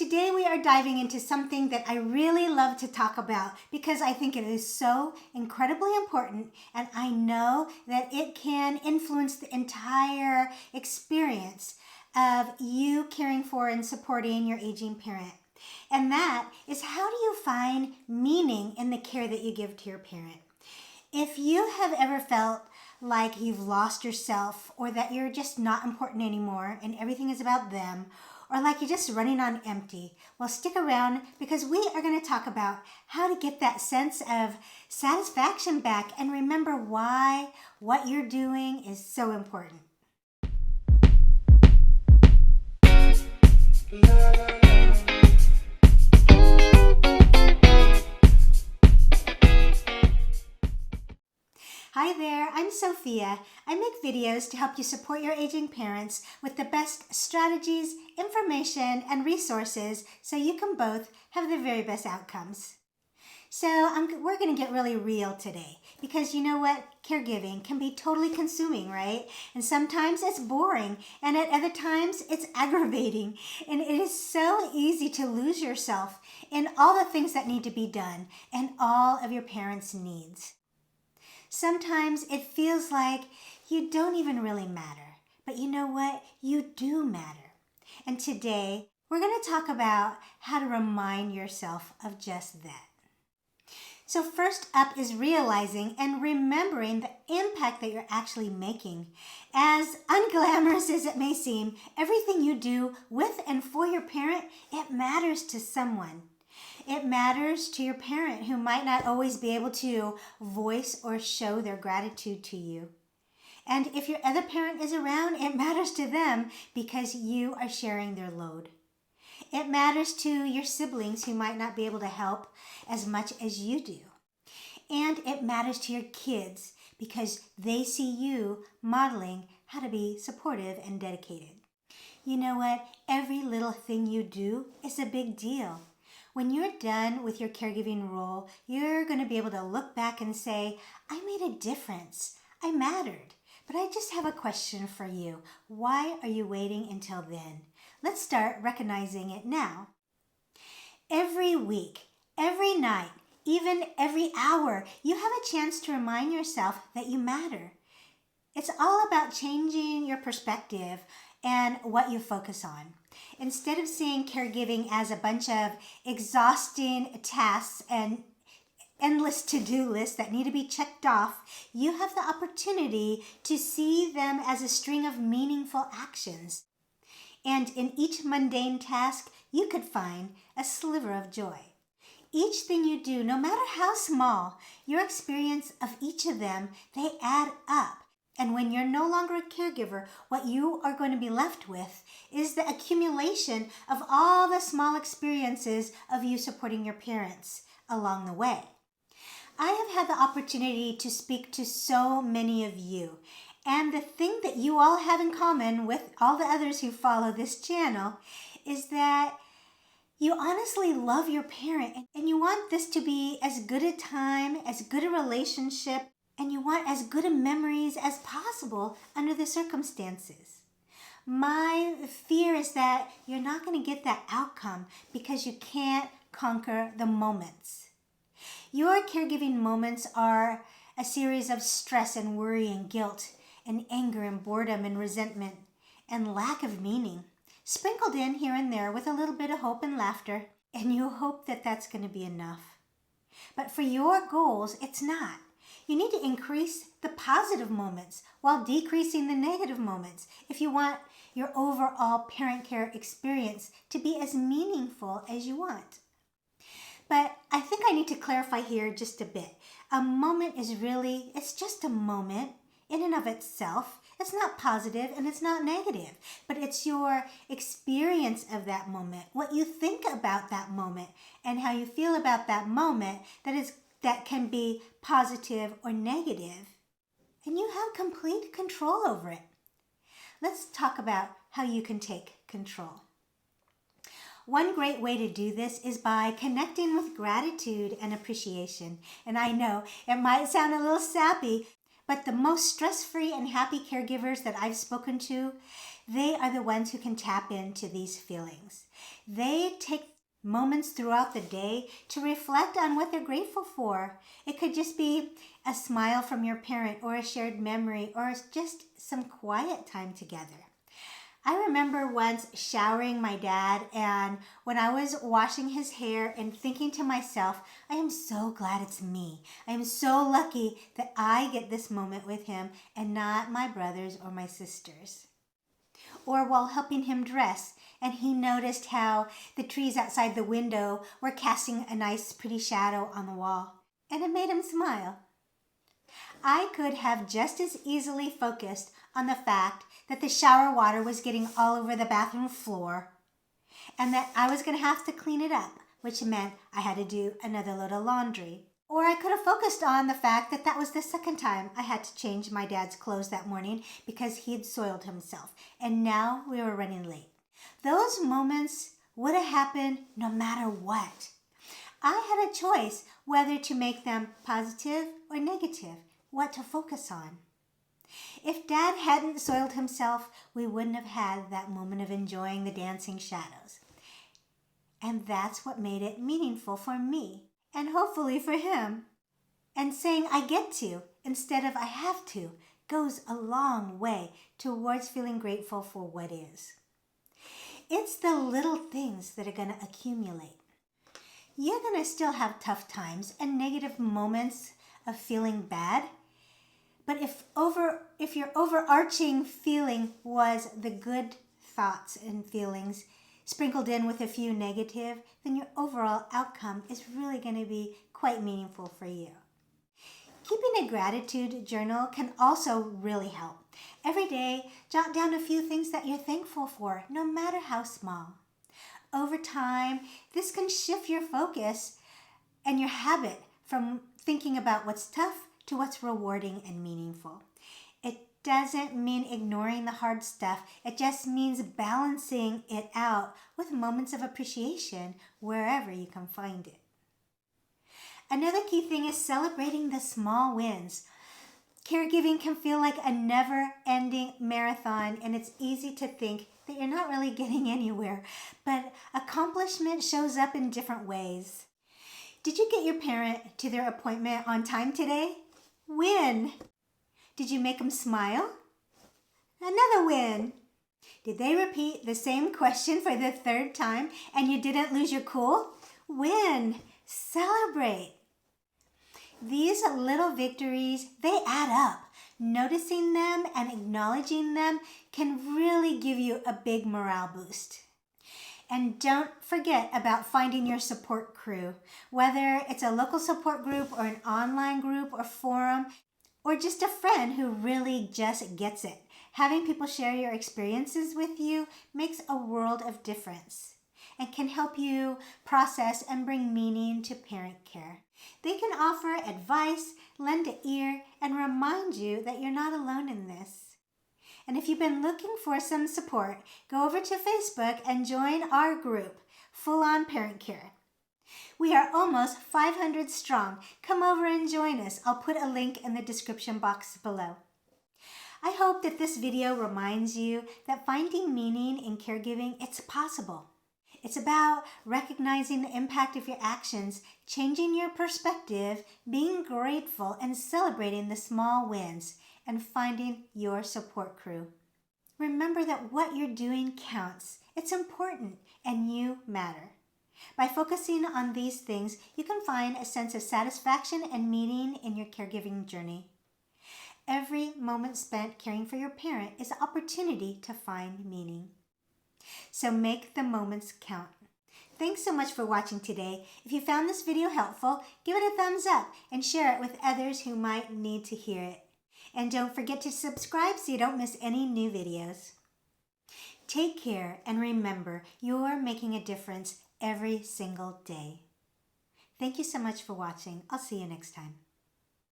Today we are diving into something that I really love to talk about because I think it is so incredibly important, and I know that it can influence the entire experience of you caring for and supporting your aging parent. And that is, how do you find meaning in the care that you give to your parent? If you have ever felt like you've lost yourself, or that you're just not important anymore and everything is about them, or like you're just running on empty, well, stick around because we are going to talk about how to get that sense of satisfaction back and remember why what you're doing is so important. Hi there, I'm Sophia. I make videos to help you support your aging parents with the best strategies, information, and resources so you can both have the very best outcomes. So we're going to get really real today because you know what? Caregiving can be totally consuming, right? And sometimes it's boring, and at other times it's aggravating. And it is so easy to lose yourself in all the things that need to be done and all of your parents' needs. Sometimes it feels like you don't even really matter. But you know what? You do matter. And today, we're going to talk about how to remind yourself of just that. So first up is realizing and remembering the impact that you're actually making. As unglamorous as it may seem, everything you do with and for your parent, it matters to someone. It matters to your parent who might not always be able to voice or show their gratitude to you. And if your other parent is around, it matters to them because you are sharing their load. It matters to your siblings who might not be able to help as much as you do. And it matters to your kids because they see you modeling how to be supportive and dedicated. You know what? Every little thing you do is a big deal. When you're done with your caregiving role, you're going to be able to look back and say, I made a difference. I mattered. But I just have a question for you. Why are you waiting until then? Let's start recognizing it now. Every week, every night, even every hour, you have a chance to remind yourself that you matter. It's all about changing your perspective and what you focus on. Instead of seeing caregiving as a bunch of exhausting tasks and endless to-do lists that need to be checked off, you have the opportunity to see them as a string of meaningful actions. And in each mundane task, you could find a sliver of joy. Each thing you do, no matter how small, your experience of each of them, they add up. And when you're no longer a caregiver, what you are going to be left with is the accumulation of all the small experiences of you supporting your parents along the way. I have had the opportunity to speak to so many of you. And the thing that you all have in common with all the others who follow this channel is that you honestly love your parent and you want this to be as good a time, as good a relationship, and you want as good a memories as possible under the circumstances. My fear is that you're not going to get that outcome because you can't conquer the moments. Your caregiving moments are a series of stress and worry and guilt and anger and boredom and resentment and lack of meaning, sprinkled in here and there with a little bit of hope and laughter, and you hope that that's going to be enough. But for your goals, it's not. You need to increase the positive moments while decreasing the negative moments if you want your overall parent care experience to be as meaningful as you want. But I think I need to clarify here just a bit. A moment is really, it's just a moment in and of itself. It's not positive and it's not negative, but it's your experience of that moment, what you think about that moment, and how you feel about that moment that can be positive or negative, and you have complete control over it. Let's talk about how you can take control. One great way to do this is by connecting with gratitude and appreciation. And I know it might sound a little sappy, but the most stress-free and happy caregivers that I've spoken to, they are the ones who can tap into these feelings. They take moments throughout the day to reflect on what they're grateful for. It could just be a smile from your parent or a shared memory or just some quiet time together. I remember once showering my dad, and when I was washing his hair and thinking to myself, I am so glad it's me. I am so lucky that I get this moment with him and not my brothers or my sisters. Or while helping him dress, and he noticed how the trees outside the window were casting a nice pretty shadow on the wall, and it made him smile. I could have just as easily focused on the fact that the shower water was getting all over the bathroom floor and that I was going to have to clean it up, which meant I had to do another load of laundry. Or I could have focused on the fact that that was the second time I had to change my dad's clothes that morning because he had soiled himself, and now we were running late. Those moments would have happened no matter what. I had a choice whether to make them positive or negative, what to focus on. If Dad hadn't soiled himself, we wouldn't have had that moment of enjoying the dancing shadows. And that's what made it meaningful for me, and hopefully for him. And saying I get to instead of I have to goes a long way towards feeling grateful for what is. It's the little things that are going to accumulate. You're going to still have tough times and negative moments of feeling bad. But if your overarching feeling was the good thoughts and feelings sprinkled in with a few negative, then your overall outcome is really going to be quite meaningful for you. Keeping a gratitude journal can also really help. Every day, jot down a few things that you're thankful for, no matter how small. Over time, this can shift your focus and your habit from thinking about what's tough to what's rewarding and meaningful. It doesn't mean ignoring the hard stuff. It just means balancing it out with moments of appreciation wherever you can find it. Another key thing is celebrating the small wins. Caregiving can feel like a never-ending marathon, and it's easy to think that you're not really getting anywhere, but accomplishment shows up in different ways. Did you get your parent to their appointment on time today? Win. Did you make them smile? Another win. Did they repeat the same question for the third time and you didn't lose your cool? Win. Celebrate. These little victories, they add up. Noticing them and acknowledging them can really give you a big morale boost. And don't forget about finding your support crew, whether it's a local support group or an online group or forum, or just a friend who really just gets it. Having people share your experiences with you makes a world of difference and can help you process and bring meaning to parent care. They can offer advice, lend an ear, and remind you that you're not alone in this. And if you've been looking for some support, go over to Facebook and join our group, Full On Parent Care. We are almost 500 strong. Come over and join us. I'll put a link in the description box below. I hope that this video reminds you that finding meaning in caregiving, it's possible. It's about recognizing the impact of your actions, changing your perspective, being grateful, and celebrating the small wins, and finding your support crew. Remember that what you're doing counts. It's important, and you matter. By focusing on these things, you can find a sense of satisfaction and meaning in your caregiving journey. Every moment spent caring for your parent is an opportunity to find meaning. So make the moments count. Thanks so much for watching today. If you found this video helpful, give it a thumbs up and share it with others who might need to hear it. And don't forget to subscribe so you don't miss any new videos. Take care and remember, you're making a difference every single day. Thank you so much for watching. I'll see you next time.